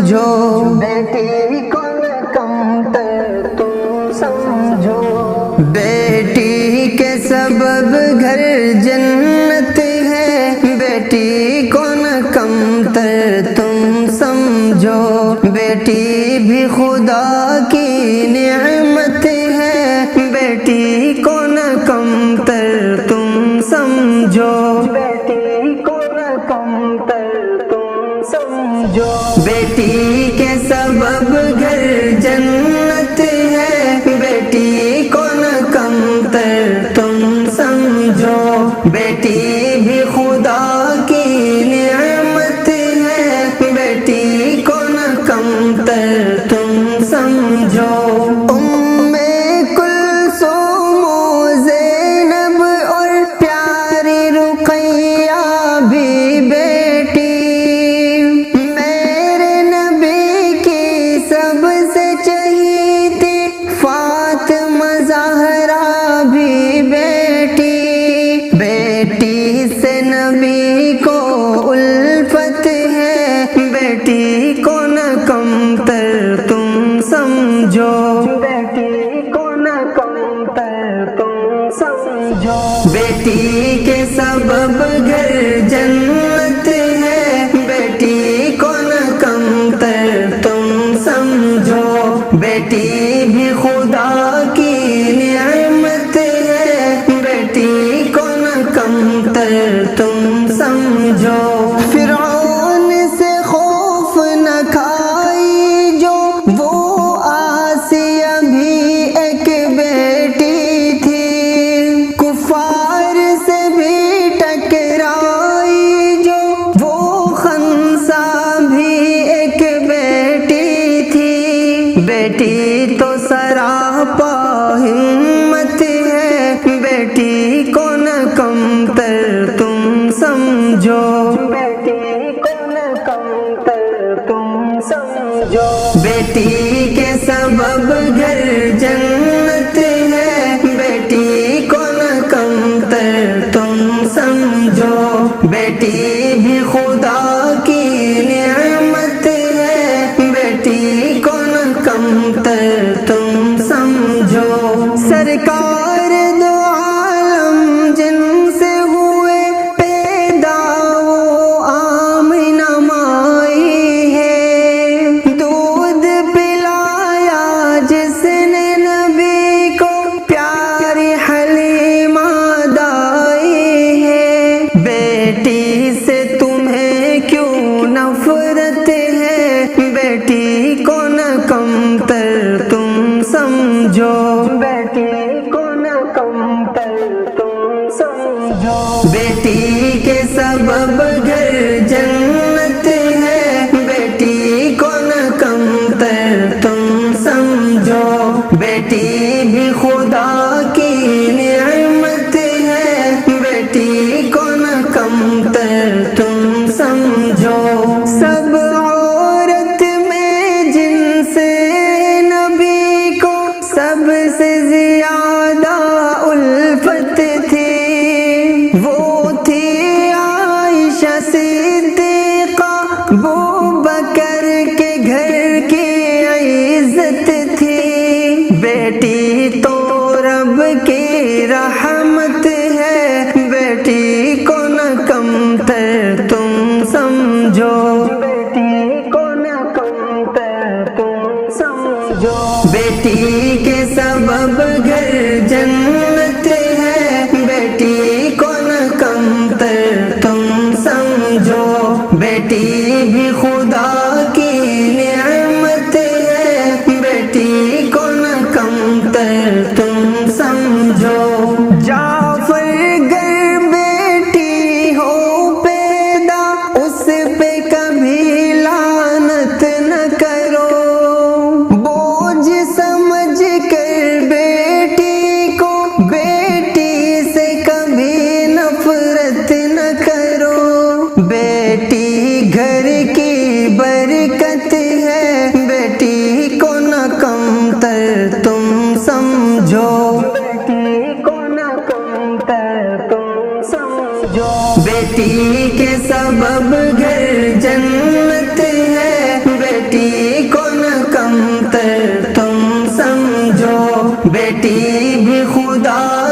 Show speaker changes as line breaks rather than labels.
سمجھو، بیٹی کو نہ کمتر تم سمجھو، بیٹی کے سبب گھر جنت ہے، بیٹی کو نہ کمتر تم سمجھو، بیٹی بھی خدا کی نعمت ہے، بیٹی کو نہ کمتر تم سمجھو، بیٹی کو نہ کمتر تم سمجھو، بیٹی کے سبب گھر جنت ہے، بیٹی کو نہ کمتر تم سمجھو، بیٹی بھی خدا کی نعمت ہے، بیٹی کو نہ کمتر تم سمجھو، نبی کو الفت ہے، بیٹی کو نہ کمتر تم سمجھو، بیٹی کو نہ کمتر تم سمجھو، بیٹی کے سبب گھر جنت ہے، بیٹی کو نہ کمتر تم سمجھو، بیٹی بھی خدا کی نعمت ہے، بیٹی کو نہ کمتر تم سمجھو، فرعون سے خوف نہ کھائی جو، وہ آسیہ بھی ایک بیٹی تھی، کفار سے بھی ٹکرائی جو، وہ خنسا بھی ایک بیٹی تھی، بیٹی تو سراپا ہمت ہے، بیٹی کو نہ کمتر تم سمجھو، بیٹی کو نہ کمتر تم سمجھو، بیٹی کے سبب گھر جنت ہے، بیٹی کو نہ کمتر تم سمجھو، بیٹی بھی خدا کی نعمت ہے، بیٹی کو نہ کمتر تم سمجھو، سرکار دو عالم جن سے ہوئے پیدا وہ آمنہ مائی ہے، دودھ پلایا جس نے نبی کو پیاری حلیمہ دائی ہے، بیٹی سے تمہیں کیوں نفرت ہے، بیٹی کو نہ کمتر تم سمجھو، بیٹی کو نہ کمتر تم سمجھو، بیٹی کے سبب گھر جنت ہے، بیٹی کو نہ کمتر تم سمجھو، بیٹی بھی خدا کی نعمت ہے، بیٹی کو نہ کمتر تم سمجھو، سب عورت میں جن سے نبی کو سب سے زیادہ الفت تھی، وہ تھی عائشہ صدیقہ، ابوبکر کے گھر کی عزت تھی، بیٹی تو رب کی رحمت ہے، بیٹی کو نہ کمتر تم سمجھو، بیٹی کو نہ کمتر تم سمجھو، بیٹی کے سبب گھر جنت ہے، بیٹی کو نہ کمتر تم سمجھو، بیٹی بھی خدا کی نعمت ہے، بیٹی کو نہ کمتر تم سمجھو، جعفر گر بیٹی ہو پیدا اس پہ کبھی لعنت نہ کرو، بوجھ سمجھ کر بیٹی کو بیٹی سے کبھی نفرت نہ کرو، بیٹی گھر کی برکت ہے، بیٹی کو نہ کمتر تم سمجھو، بیٹی کو نہ کمتر تم سمجھو، بیٹی کے سبب گھر جنت ہے، بیٹی بیٹی بھی خدا